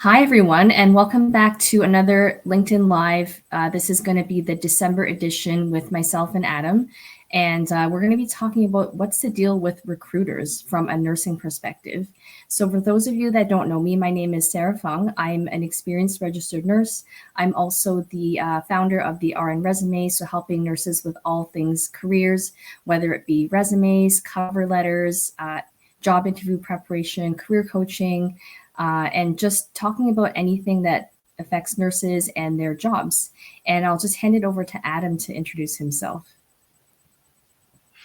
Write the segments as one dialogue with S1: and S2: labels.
S1: Hi, everyone, and welcome back to another LinkedIn Live. This is going to be the December edition with myself and Adam. And we're going to be talking about what's the deal with recruiters from a nursing perspective. So, for those of you that don't know me, my name is Sarah Fung. I'm an experienced registered nurse. I'm also the founder of the RN Resume, so helping nurses with all things careers, whether it be resumes, cover letters, job interview preparation, career coaching, and just talking about anything that affects nurses and their jobs. And I'll just hand it over to Adam to introduce himself.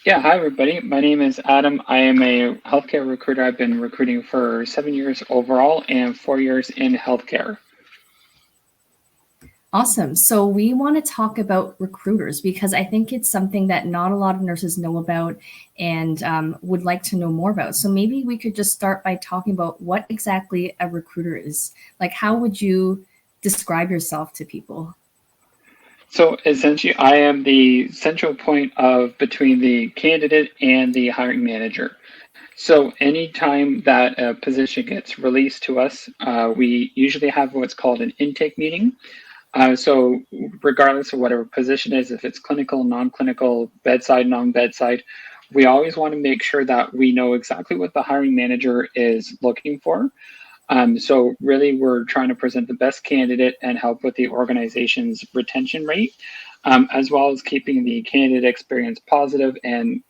S2: Yeah, hi everybody. My name is Adam. I am a healthcare recruiter. I've been recruiting for 7 years overall and 4 years in healthcare.
S1: Awesome. So we want to talk about recruiters because I think it's something that not a lot of nurses know about and would like to know more about. So maybe we could just start by talking about what exactly a recruiter is. Like, how would you describe yourself to people?
S2: So essentially, I am the central point of between the candidate and the hiring manager. So anytime that a position gets released to us, we usually have what's called an intake meeting. So regardless of whatever position is, if it's clinical, non-clinical, bedside, non-bedside, we always want to make sure that we know exactly what the hiring manager is looking for. So really, we're trying to present the best candidate and help with the organization's retention rate, as well as keeping the candidate experience positive and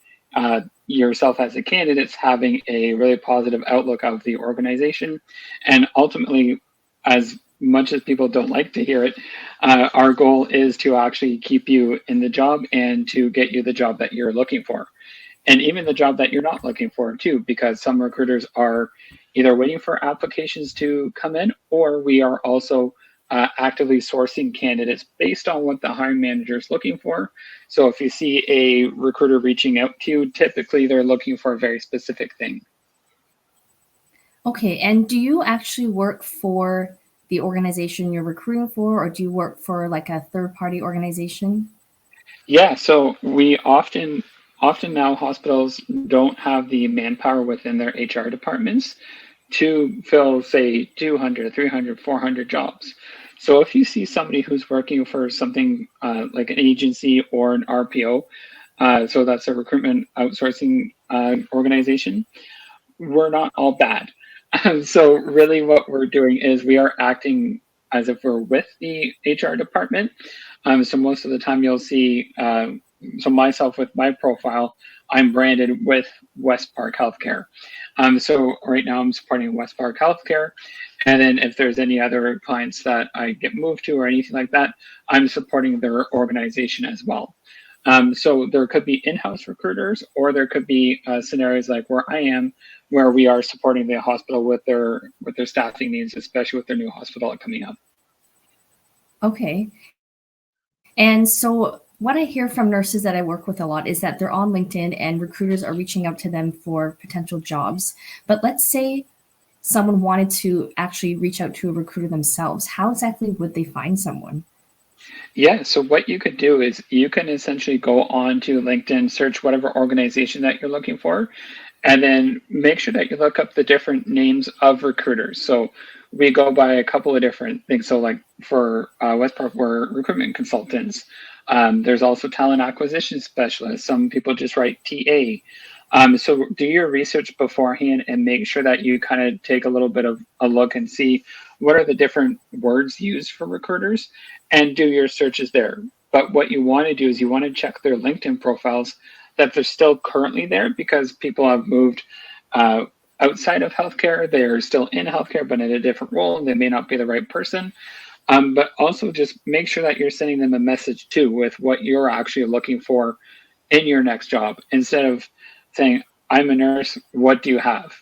S2: yourself as a candidate having a really positive outlook of the organization. And ultimately, as much as people don't like to hear it, our goal is to actually keep you in the job and to get you the job that you're looking for. And even the job that you're not looking for too, because some recruiters are either waiting for applications to come in, or we are also actively sourcing candidates based on what the hiring manager is looking for. So if you see a recruiter reaching out to you, typically they're looking for a very specific thing.
S1: Okay, and do you actually work for the organization you're recruiting for, or do you work for like a third party organization?
S2: Yeah, so we often now hospitals don't have the manpower within their HR departments to fill, say, 200, 300, 400 jobs. So if you see somebody who's working for something like an agency or an RPO, so that's a recruitment outsourcing organization, we're not all bad. So really what we're doing is we are acting as if we're with the HR department. So most of the time you'll see, so myself with my profile, I'm branded with West Park Healthcare. So right now I'm supporting West Park Healthcare. And then if there's any other clients that I get moved to or anything like that, I'm supporting their organization as well. So there could be in-house recruiters, or there could be scenarios like where I am, where we are supporting the hospital with their staffing needs, especially with their new hospital coming up.
S1: Okay. And so, what I hear from nurses that I work with a lot is that they're on LinkedIn and recruiters are reaching out to them for potential jobs. But let's say someone wanted to actually reach out to a recruiter themselves. How exactly would they find someone?
S2: Yeah, so what you could do is you can essentially go on to LinkedIn, search whatever organization that you're looking for, and then make sure that you look up the different names of recruiters. So we go by a couple of different things. So like for West Park, we're recruitment consultants. There's also talent acquisition specialists. Some people just write TA. So do your research beforehand and make sure that you kind of take a little bit of a look and see what are the different words used for recruiters and do your searches there. But what you want to do is you want to check their LinkedIn profiles that they're still currently there, because people have moved uh, outside of healthcare. They're still in healthcare, but in a different role. They may not be the right person. But also just make sure that you're sending them a message too with what you're actually looking for in your next job, instead of saying, I'm a nurse, what do you have?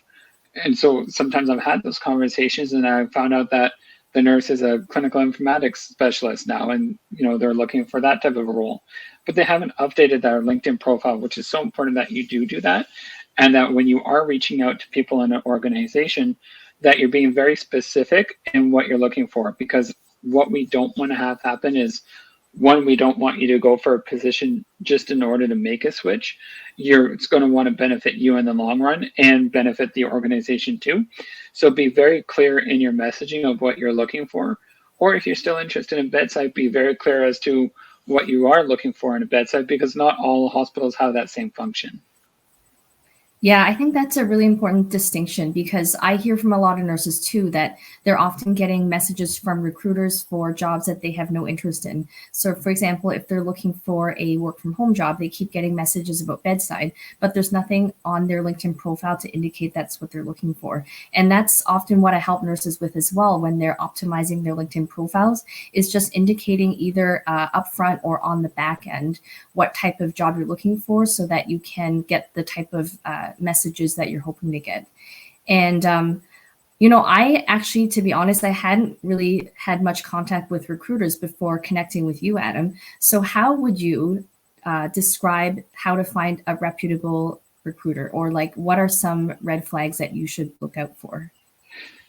S2: And so sometimes I've had those conversations and I found out that the nurse is a clinical informatics specialist now, and they're looking for that type of a role, but they haven't updated their LinkedIn profile, which is so important that you do that, and that when you are reaching out to people in an organization, that you're being very specific in what you're looking for, because what we don't want to have happen is one, we don't want you to go for a position just in order to make a switch. It's going to want to benefit you in the long run and benefit the organization too. So be very clear in your messaging of what you're looking for. Or if you're still interested in bedside, be very clear as to what you are looking for in a bedside, because not all hospitals have that same function.
S1: Yeah, I think that's a really important distinction because I hear from a lot of nurses too that they're often getting messages from recruiters for jobs that they have no interest in. So, for example, if they're looking for a work from home job, they keep getting messages about bedside, but there's nothing on their LinkedIn profile to indicate that's what they're looking for. And that's often what I help nurses with as well when they're optimizing their LinkedIn profiles, is just indicating either upfront or on the back end what type of job you're looking for so that you can get the type of messages that you're hoping to get. And, I actually, to be honest, I hadn't really had much contact with recruiters before connecting with you, Adam. So, how would you describe how to find a reputable recruiter, or like what are some red flags that you should look out for?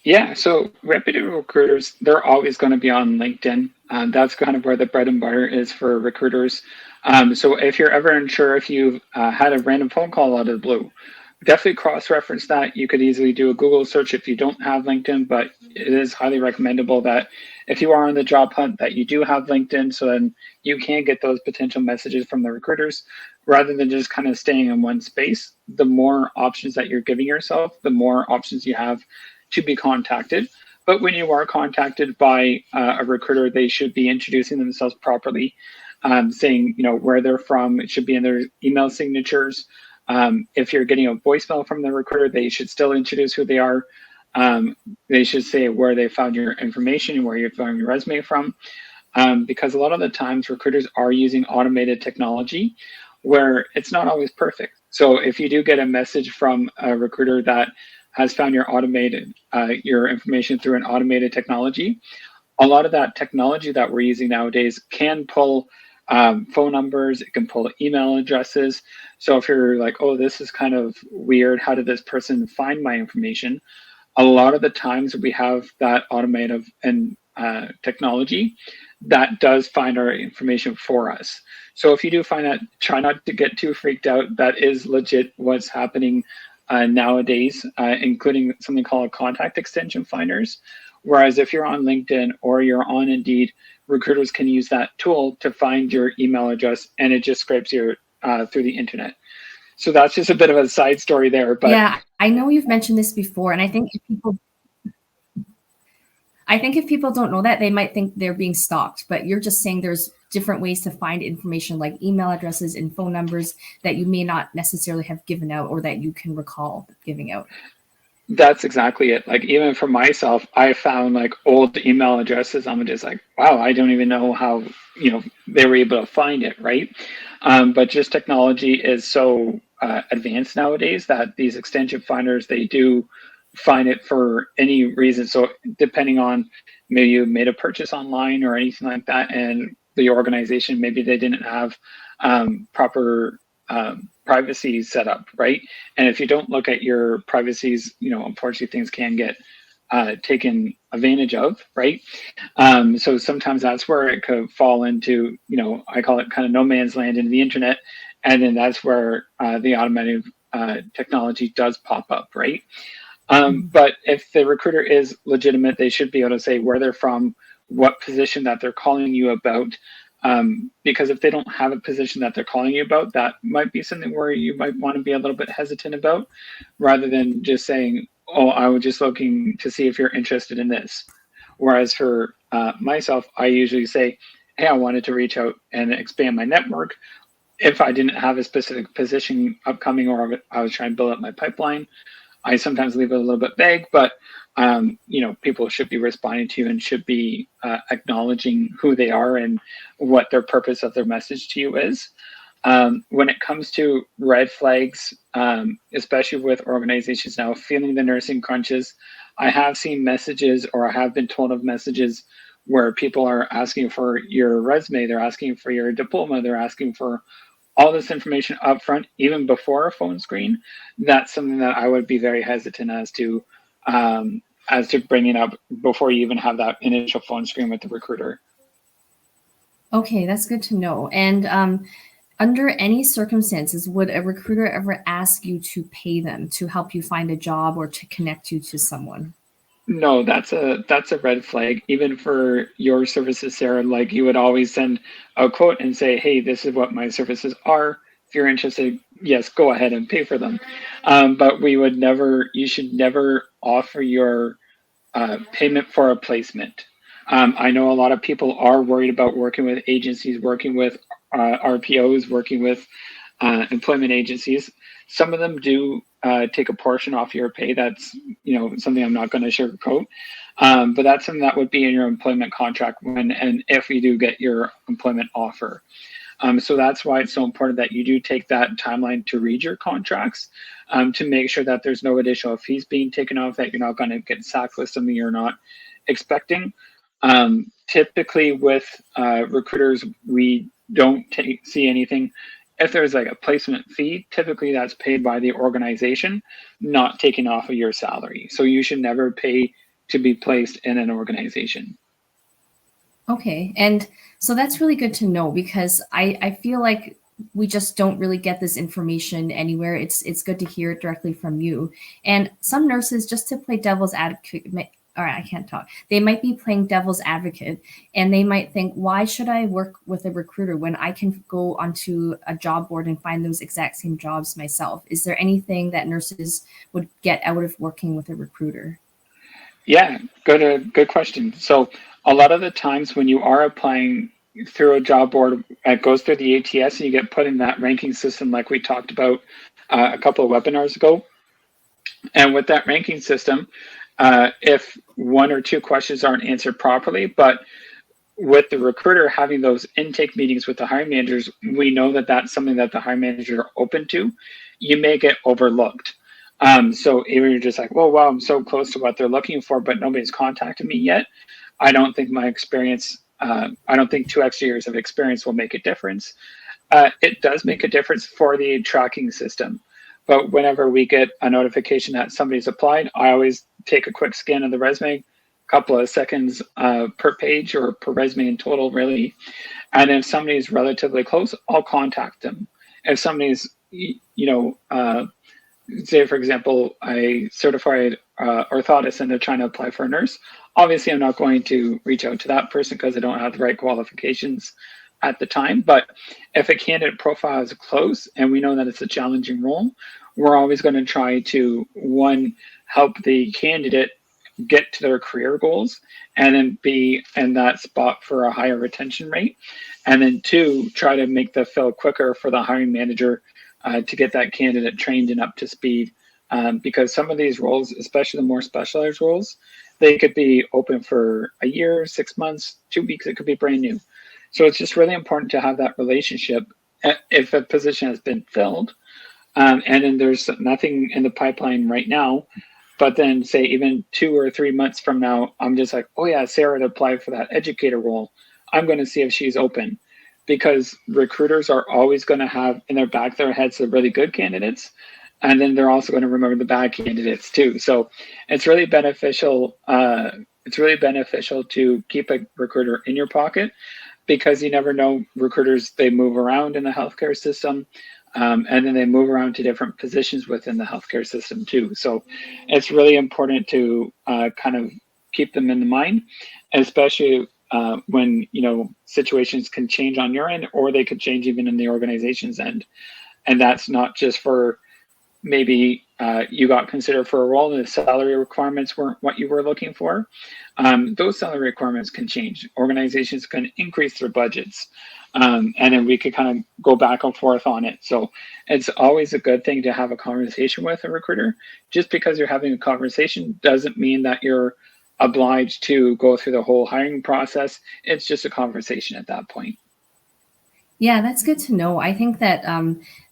S2: Yeah, so reputable recruiters, they're always going to be on LinkedIn. That's kind of where the bread and butter is for recruiters. So if you're ever unsure if you've had a random phone call out of the blue, definitely cross-reference that. You could easily do a Google search if you don't have LinkedIn, but it is highly recommendable that if you are on the job hunt, that you do have LinkedIn, so then you can get those potential messages from the recruiters rather than just kind of staying in one space. The more options that you're giving yourself, the more options you have to be contacted. But when you are contacted by a recruiter, they should be introducing themselves properly, saying where they're from. It should be in their email signatures. If you're getting a voicemail from the recruiter, they should still introduce who they are. They should say where they found your information and where you found your resume from, because a lot of the times recruiters are using automated technology where it's not always perfect. So if you do get a message from a recruiter that has found your information through an automated technology, a lot of that technology that we're using nowadays can pull phone numbers, it can pull email addresses. So if you're like, oh, this is kind of weird, how did this person find my information? A lot of the times we have that automated and technology that does find our information for us. So if you do find that, try not to get too freaked out. That is legit what's happening nowadays, including something called contact extension finders. Whereas if you're on LinkedIn or you're on Indeed, recruiters can use that tool to find your email address, and it just scrapes your through the internet. So that's just a bit of a side story there, but
S1: Yeah, I know you've mentioned this before, and I think if people don't know that, they might think they're being stalked, but you're just saying there's different ways to find information like email addresses and phone numbers that you may not necessarily have given out or that you can recall giving out.
S2: that's exactly it. Like even for myself, I found like old email addresses. I'm just like, wow, I don't even know how they were able to find it, right? But just technology is so advanced nowadays that these extension finders, they do find it for any reason. So depending on, maybe you made a purchase online or anything like that, and the organization, maybe they didn't have proper privacy set up, right? And if you don't look at your privacies, unfortunately things can get taken advantage of, right? So sometimes that's where it could fall into, I call it kind of no man's land in the internet. And then that's where the automated technology does pop up, right?
S1: Mhm.
S2: But if the recruiter is legitimate, they should be able to say where they're from, what position that they're calling you about. Because if they don't have a position that they're calling you about, that might be something where you might want to be a little bit hesitant about, rather than just saying, oh, I was just looking to see if you're interested in this. Whereas for myself, I usually say, hey, I wanted to reach out and expand my network. If I didn't have a specific position upcoming, or I was trying to build up my pipeline, I sometimes leave it a little bit vague, but people should be responding to you and should be acknowledging who they are and what their purpose of their message to you is. When it comes to red flags, especially with organizations now feeling the nursing crunches, I have seen messages, or I have been told of messages where people are asking for your resume, they're asking for your diploma, they're asking for all this information up front, even before a phone screen. That's something that I would be very hesitant as to bringing up before you even have that initial phone screen with the recruiter.
S1: Okay, that's good to know. And under any circumstances, would a recruiter ever ask you to pay them to help you find a job or to connect you to someone?
S2: No, that's a red flag. Even for your services, Sarah, like you would always send a quote and say, "Hey, this is what my services are. If you're interested, yes, go ahead and pay for them." But we would never. You should never offer your payment for a placement. I know a lot of people are worried about working with agencies, working with RPOs, working with employment agencies. Some of them do take a portion off your pay. That's something I'm not going to sugarcoat, but that's something that would be in your employment contract when and if you do get your employment offer. So that's why it's so important that you do take that timeline to read your contracts to make sure that there's no additional fees being taken off, that you're not going to get sacked with something you're not expecting. Typically, with recruiters, we don't see anything. If there's like a placement fee, typically that's paid by the organization, not taken off of your salary. So you should never pay to be placed in an organization.
S1: Okay. And so that's really good to know because I feel like we just don't really get this information anywhere. It's good to hear it directly from you. And some nurses, just to play devil's advocate, all right, I can't talk. They might be playing devil's advocate and they might think, why should I work with a recruiter when I can go onto a job board and find those exact same jobs myself? Is there anything that nurses would get out of working with a recruiter?
S2: Yeah, good question. So a lot of the times when you are applying through a job board, it goes through the ATS and you get put in that ranking system like we talked about a couple of webinars ago. And with that ranking system, if one or two questions aren't answered properly, but with the recruiter having those intake meetings with the hiring managers, we know that that's something that the hiring manager are open to. You may get overlooked. So even you're just like, well, wow, I'm so close to what they're looking for, but nobody's contacted me yet. I don't think my experience, I don't think 2 extra years of experience will make a difference. It does make a difference for the tracking system. But whenever we get a notification that somebody's applied, I always take a quick scan of the resume, couple of seconds per page or per resume in total, really. And if somebody's relatively close, I'll contact them. If somebody's, say for example, a certified orthotist and they're trying to apply for a nurse, obviously I'm not going to reach out to that person because I don't have the right qualifications at the time. But if a candidate profile is close and we know that it's a challenging role, we're always going to try to one, help the candidate get to their career goals and then be in that spot for a higher retention rate, and then two, try to make the fill quicker for the hiring manager to get that candidate trained and up to speed. Because some of these roles, especially the more specialized roles, they could be open for a year, 6 months, 2 weeks. It could be brand new. So it's just really important to have that relationship if a position has been filled, and then there's nothing in the pipeline right now. But then, say even 2 or 3 months from now, I'm just like, oh yeah, Sarah applied for that educator role. I'm going to see if she's open, because recruiters are always going to have in their back of their heads the really good candidates, and then they're also going to remember the bad candidates too. So it's really beneficial. It's really beneficial to keep a recruiter in your pocket, because you never know. Recruiters, they move around in the healthcare system, and then they move around to different positions within the healthcare system too. So it's really important to kind of keep them in the mind, especially when situations can change on your end, or they could change even in the organization's end. And that's not just for maybe you got considered for a role and the salary requirements weren't what you were looking for. Those salary requirements can change. Organizations can increase their budgets, and then we could kind of go back and forth on it. So it's always a good thing to have a conversation with a recruiter. Just because you're having a conversation doesn't mean that you're obliged to go through the whole hiring process. It's just a conversation at that point.
S1: Yeah, that's good to know. I think that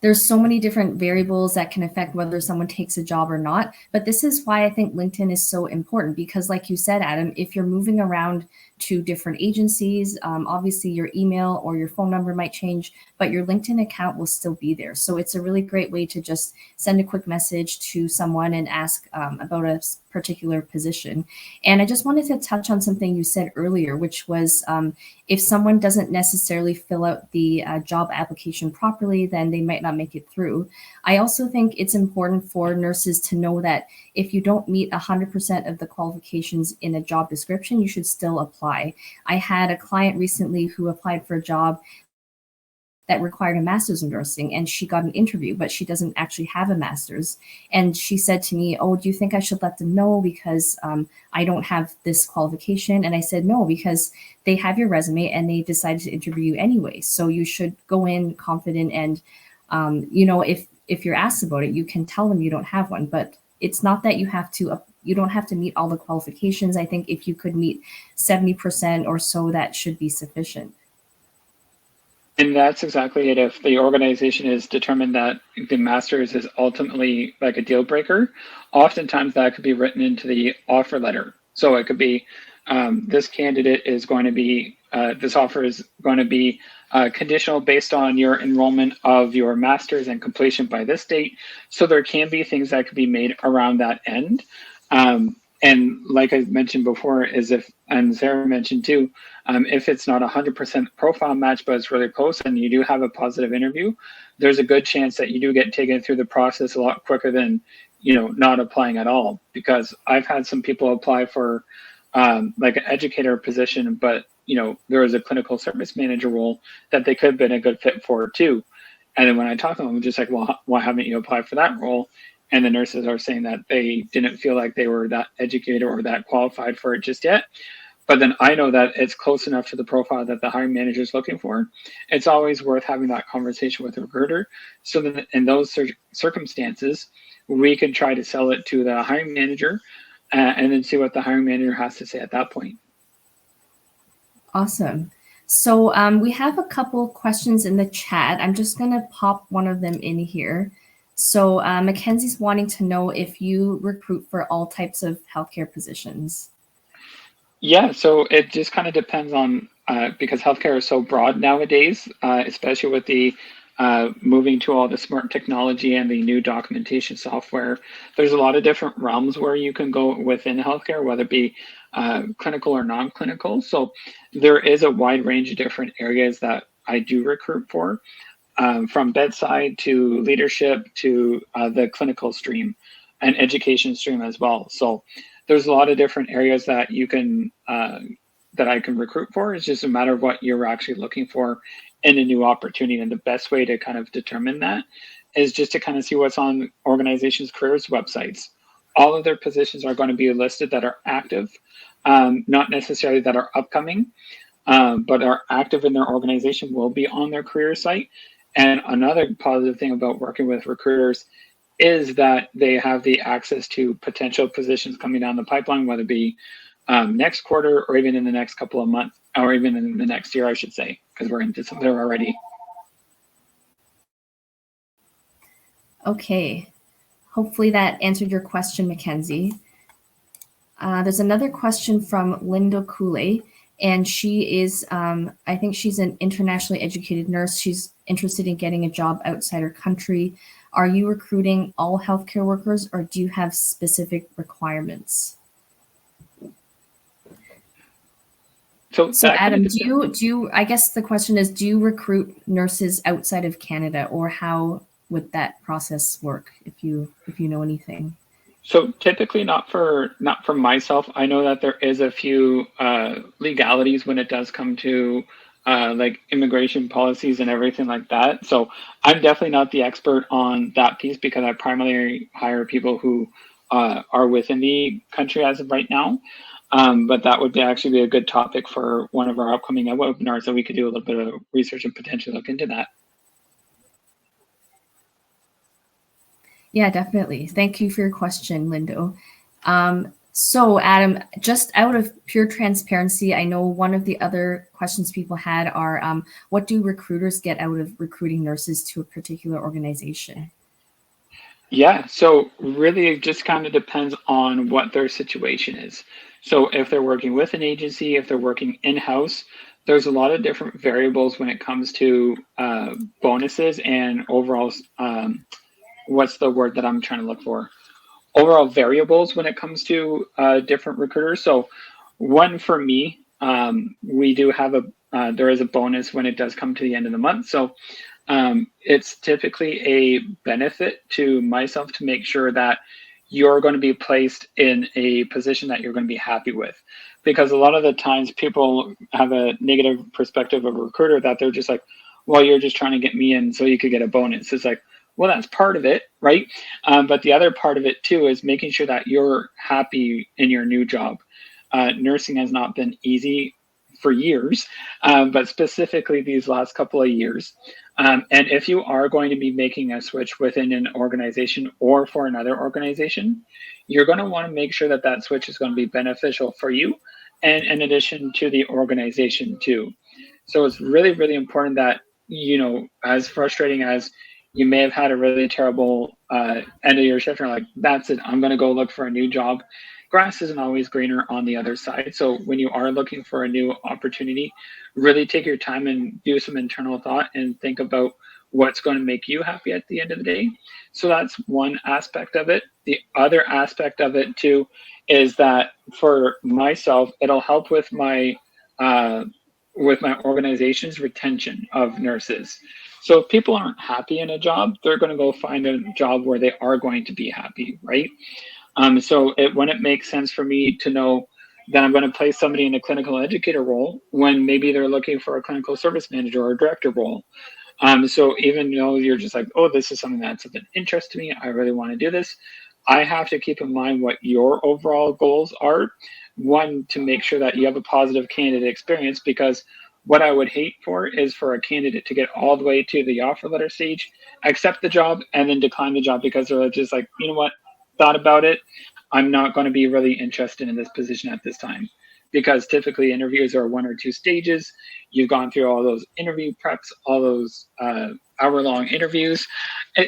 S1: there's so many different variables that can affect whether someone takes a job or not. But this is why I think LinkedIn is so important because, like you said, Adam, if you're moving around to different agencies, obviously your email or your phone number might change, but your LinkedIn account will still be there. So it's a really great way to just send a quick message to someone and ask about a particular position. And I just wanted to touch on something you said earlier, which was if someone doesn't necessarily fill out the job application properly, then they might not make it through. I also think it's important for nurses to know that if you don't meet 100% of the qualifications in a job description, you should still apply. I had a client recently who applied for a job that required a master's in nursing, and she got an interview, but she doesn't actually have a master's. And she said to me, "Oh, do you think I should let them know because I don't have this qualification?" And I said, "No, because they have your resume and they decided to interview you anyway. So you should go in confident, and if you're asked about it, you can tell them you don't have one. But it's not that you don't have to meet all the qualifications. I think if you could meet 70% or so, that should be sufficient."
S2: And that's exactly it. If the organization is determined that the master's is ultimately like a deal breaker, oftentimes that could be written into the offer letter. So it could be this candidate is going to be, this offer is going to be conditional based on your enrollment of your master's and completion by this date. So there can be things that could be made around that end. And like I mentioned before, and Sarah mentioned too, if it's not 100% profile match, but it's really close and you do have a positive interview, there's a good chance that you do get taken through the process a lot quicker than, not applying at all. Because I've had some people apply for like an educator position, but, there was a clinical service manager role that they could have been a good fit for too. And then when I talk to them, I'm just like, well, why haven't you applied for that role? And the nurses are saying that they didn't feel like they were that educated or that qualified for it just yet. But then I know that it's close enough to the profile that the hiring manager is looking for. It's always worth having that conversation with the recruiter. So that in those circumstances, we can try to sell it to the hiring manager and then see what the hiring manager has to say at that point.
S1: Awesome. So we have a couple questions in the chat. I'm just going to pop one of them in here. So Mackenzie's wanting to know if you recruit for all types of healthcare positions.
S2: Yeah, so it just kind of depends on because healthcare is so broad nowadays, especially with the moving to all the smart technology and the new documentation software. There's a lot of different realms where you can go within healthcare, whether it be clinical or non-clinical. So there is a wide range of different areas that I do recruit for, from bedside to leadership to the clinical stream and education stream as well. So there's a lot of different areas that you can that I can recruit for. It's just a matter of what you're actually looking for in a new opportunity. And the best way to kind of determine that is just to kind of see what's on organizations' careers websites. All of their positions are going to be listed that are active, not necessarily that are upcoming, but are active in their organization will be on their career site. And another positive thing about working with recruiters is that they have the access to potential positions coming down the pipeline, whether it be next quarter or even in the next couple of months, or even in the next year, I should say, because we're in December already.
S1: Okay. Hopefully that answered your question, Mackenzie. There's another question from Linda Cooley, and she is, I think she's an internationally educated nurse. She's interested in getting a job outside her country. Are you recruiting all healthcare workers, or do you have specific requirements? So Adam, do you, I guess the question is, do you recruit nurses outside of Canada, or how would that process work, if you know anything?
S2: So typically not for myself. I know that there is a few legalities when it does come to like immigration policies and everything like that. So I'm definitely not the expert on that piece because I primarily hire people who are within the country as of right now. But that would actually be a good topic for one of our upcoming webinars, that we could do a little bit of research and potentially look into that.
S1: Yeah, definitely. Thank you for your question, Lindo. So Adam, just out of pure transparency, I know one of the other questions people had are, what do recruiters get out of recruiting nurses to a particular organization?
S2: Yeah, so really it just kind of depends on what their situation is. So if they're working with an agency, if they're working in-house, there's a lot of different variables when it comes to bonuses and overall, what's the word that I'm trying to look for? overall variables when it comes to different recruiters. So one for me, we do have there is a bonus when it does come to the end of the month. So it's typically a benefit to myself to make sure that you're going to be placed in a position that you're going to be happy with. Because a lot of the times people have a negative perspective of a recruiter that they're just like, well, you're just trying to get me in so you could get a bonus. It's like, well, that's part of it, right? But the other part of it too is making sure that you're happy in your new job. Nursing has not been easy for years, but specifically these last couple of years. And if you are going to be making a switch within an organization or for another organization, you're going to want to make sure that that switch is going to be beneficial for you and in addition to the organization too. So it's really, really important that, as frustrating as you may have had a really terrible end of your shift, and you're like, that's it, I'm going to go look for a new job. Grass isn't always greener on the other side. So when you are looking for a new opportunity, really take your time and do some internal thought and think about what's going to make you happy at the end of the day. So that's one aspect of it. The other aspect of it too is that for myself, it'll help with my organization's retention of nurses. So if people aren't happy in a job, they're going to go find a job where they are going to be happy, right? When it makes sense for me to know that I'm going to place somebody in a clinical educator role when maybe they're looking for a clinical service manager or a director role. So even though you're just like, oh, this is something that's of an interest to me, I really want to do this, I have to keep in mind what your overall goals are. One, to make sure that you have a positive candidate experience, because what I would hate for is for a candidate to get all the way to the offer letter stage, accept the job, and then decline the job because they're just like, you know what, thought about it. I'm not going to be really interested in this position at this time, because typically interviews are 1 or 2 stages. You've gone through all those interview preps, all those hour-long interviews.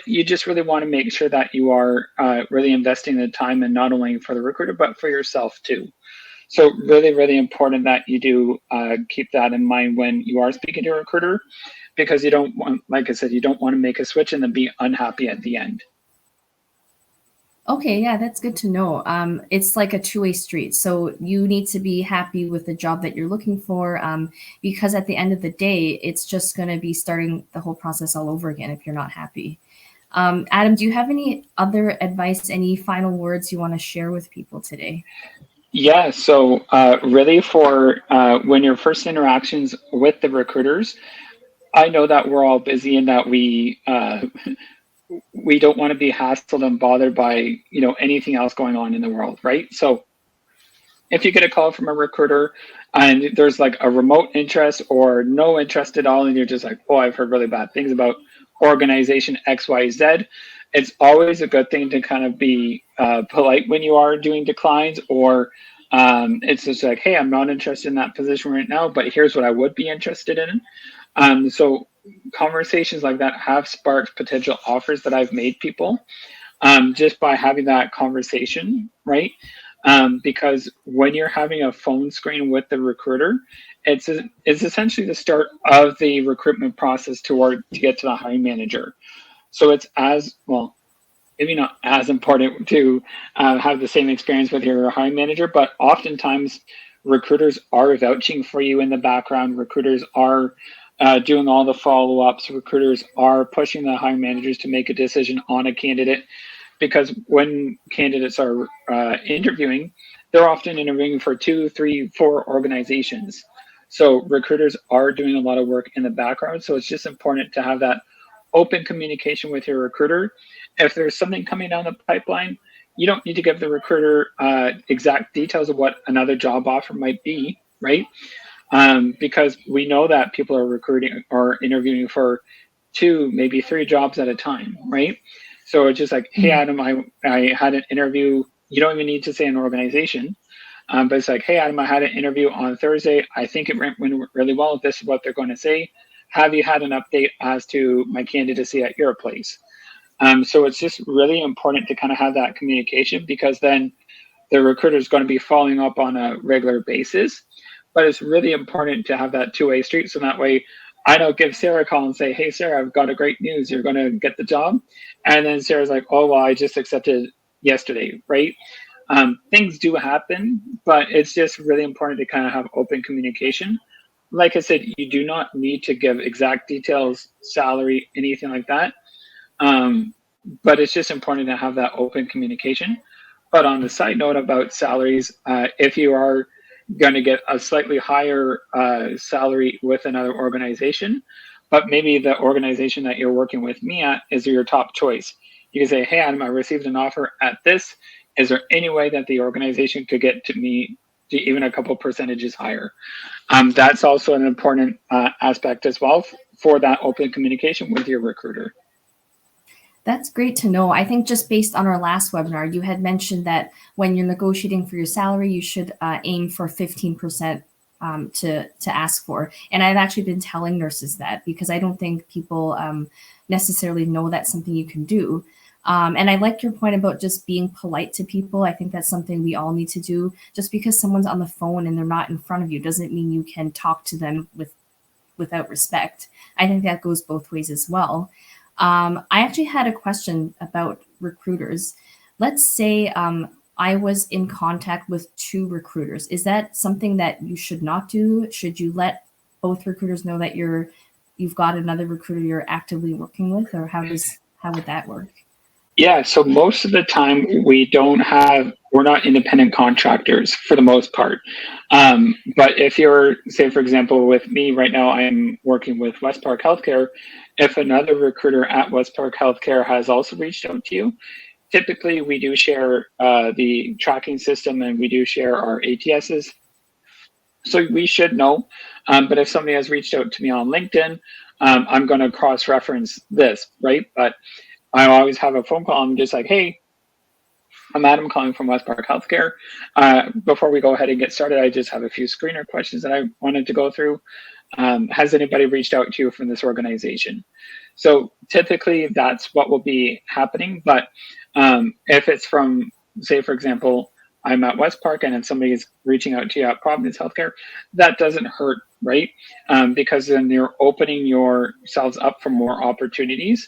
S2: You just really want to make sure that you are really investing the time, and not only for the recruiter, but for yourself too. So really, really important that you do keep that in mind when you are speaking to a recruiter, because you don't want, like I said, you don't want to make a switch and then be unhappy at the end.
S1: Okay, yeah, that's good to know. It's like a two-way street. So you need to be happy with the job that you're looking for, because at the end of the day, it's just going to be starting the whole process all over again if you're not happy. Adam, do you have any other advice, any final words you want to share with people today?
S2: Yeah, so really for when your first interactions with the recruiters, I know that we're all busy and that we don't want to be hassled and bothered by anything else going on in the world, right? So if you get a call from a recruiter and there's like a remote interest or no interest at all, and you're just like, oh, I've heard really bad things about organization XYZ, it's always a good thing to kind of be polite when you are doing declines, or it's just like, hey, I'm not interested in that position right now, but here's what I would be interested in. So conversations like that have sparked potential offers that I've made people, just by having that conversation, right? Because when you're having a phone screen with the recruiter, it's essentially the start of the recruitment process to get to the hiring manager. So it's as well, maybe not as important to have the same experience with your hiring manager, but oftentimes recruiters are vouching for you in the background. Recruiters are doing all the follow-ups. Recruiters are pushing the hiring managers to make a decision on a candidate, because when candidates are interviewing, they're often interviewing for 2, 3, 4 organizations. So recruiters are doing a lot of work in the background. So it's just important to have that open communication with your recruiter. If there's something coming down the pipeline, you don't need to give the recruiter exact details of what another job offer might be, right? Because we know that people are recruiting or interviewing for 2, maybe 3 jobs at a time, right? So it's just like, hey,
S1: Mhm.
S2: Adam, I had an interview. You don't even need to say an organization, but it's like, hey, Adam, I had an interview on Thursday. I think it went really well. This is what they're going to say. Have you had an update as to my candidacy at your place? So it's just really important to kind of have that communication, because then the recruiter is going to be following up on a regular basis. But it's really important to have that two-way street, so that way I don't give Sarah a call and say, hey, Sarah, I've got a great news. You're going to get the job. And then Sarah's like, oh, well, I just accepted yesterday, right? Things do happen, but it's just really important to kind of have open communication. Like I said, you do not need to give exact details, salary, anything like that. Um, but it's just important to have that open communication. But on the side note about salaries, if you are going to get a slightly higher salary with another organization, but maybe the organization that you're working with me at is your top choice, you can say, "Hey, Adam, I received an offer at this. Is there any way that the organization could get to me to even a couple percentages higher?" That's also an important aspect as well for that open communication with your recruiter.
S1: That's great to know. I think just based on our last webinar, you had mentioned that when you're negotiating for your salary, you should aim for 15% to ask for. And I've actually been telling nurses that because I don't think people necessarily know that's something you can do. And I like your point about just being polite to people. I think that's something we all need to do. Just because someone's on the phone and they're not in front of you doesn't mean you can talk to them without respect. I think that goes both ways as well. I actually had a question about recruiters. Let's say I was in contact with two recruiters. Is that something that you should not do? Should you let both recruiters know that you've got another recruiter you're actively working with, or how would that work?
S2: Yeah, so most of the time we're not independent contractors for the most part. But if you're, say, for example, with me right now, I'm working with West Park Healthcare. If another recruiter at West Park Healthcare has also reached out to you, typically we do share the tracking system and we do share our ATSs. So we should know. But if somebody has reached out to me on LinkedIn, I'm going to cross-reference this, right? But I always have a phone call. I'm just like, "Hey, I'm Adam calling from West Park Healthcare. Before we go ahead and get started, I just have a few screener questions that I wanted to go through. Has anybody reached out to you from this organization?" So typically that's what will be happening. But if it's from, say, for example, I'm at West Park and if somebody is reaching out to you at Providence Healthcare, that doesn't hurt, right? Because then you're opening yourselves up for more opportunities.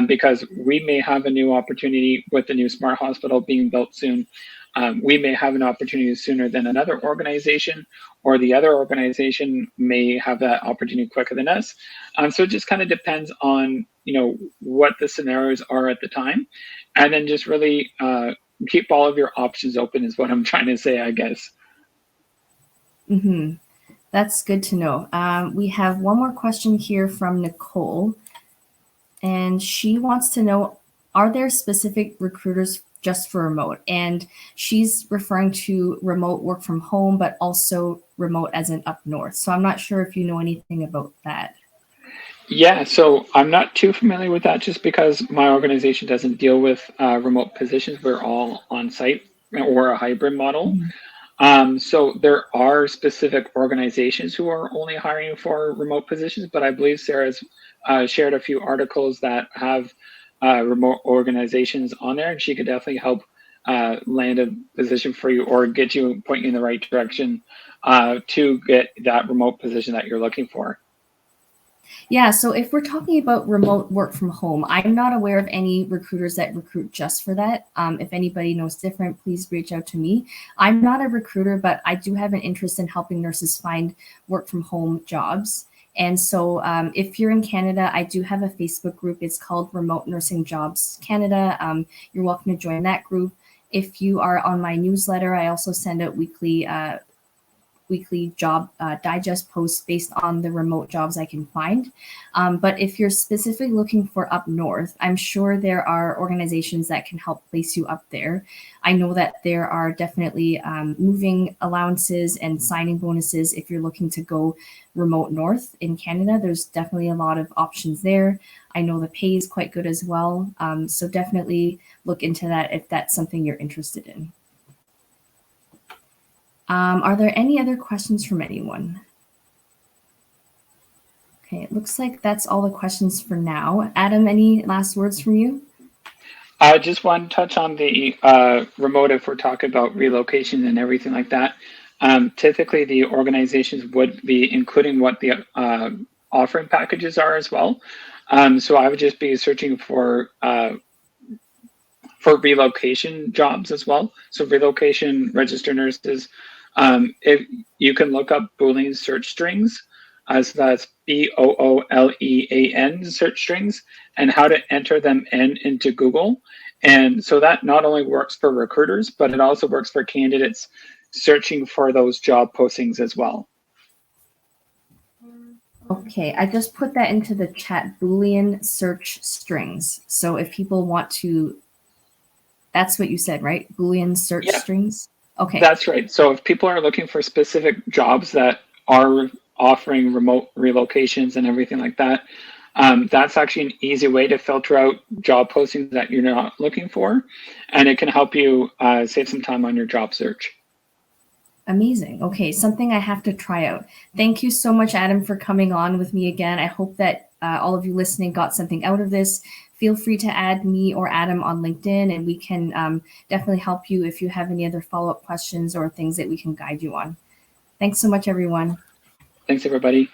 S2: Because we may have a new opportunity with the new smart hospital being built soon. We may have an opportunity sooner than another organization, or the other organization may have that opportunity quicker than us. So it just kind of depends on what the scenarios are at the time, and then just really keep all of your options open is what I'm trying to say, I guess.
S1: Mm-hmm. That's good to know. We have one more question here from Nicole. And she wants to know, are there specific recruiters just for remote? And she's referring to remote work from home, but also remote as in up north. So I'm not sure if you know anything about that.
S2: Yeah, so I'm not too familiar with that just because my organization doesn't deal with remote positions. We're all on site or a hybrid model. So there are specific organizations who are only hiring for remote positions, but I believe Sarah's shared a few articles that have remote organizations on there, and she could definitely help land a position for you or point you in the right direction to get that remote position that you're looking for.
S1: Yeah, so if we're talking about remote work from home, I'm not aware of any recruiters that recruit just for that. If anybody knows different, please reach out to me. I'm not a recruiter, but I do have an interest in helping nurses find work from home jobs. And so if you're in Canada, I do have a Facebook group. It's called Remote Nursing Jobs Canada. You're welcome to join that group. If you are on my newsletter, I also send out weekly job digest posts based on the remote jobs I can find. But if you're specifically looking for up north, I'm sure there are organizations that can help place you up there. I know that there are definitely moving allowances and signing bonuses if you're looking to go remote north in Canada. There's definitely a lot of options there. I know the pay is quite good as well. So definitely look into that if that's something you're interested in. Are there any other questions from anyone? Okay, it looks like that's all the questions for now. Adam, any last words from you?
S2: I just want to touch on the remote if we're talking about relocation and everything like that. Typically, the organizations would be including what the offering packages are as well. So I would just be searching for for relocation jobs as well. So relocation registered nurses, if you can look up Boolean search strings, so that's Boolean search strings, and how to enter them into Google. And so that not only works for recruiters, but it also works for candidates searching for those job postings as well.
S1: Okay, I just put that into the chat, Boolean search strings. So if people want to, that's what you said, right? Boolean search strings? Okay.
S2: That's right. So if people are looking for specific jobs that are offering remote relocations and everything like that, that's actually an easy way to filter out job postings that you're not looking for. And it can help you save some time on your job search.
S1: Amazing. Okay, something I have to try out. Thank you so much, Adam, for coming on with me again. I hope that all of you listening got something out of this. Feel free to add me or Adam on LinkedIn, and we can definitely help you if you have any other follow-up questions or things that we can guide you on. Thanks so much, everyone.
S2: Thanks, everybody.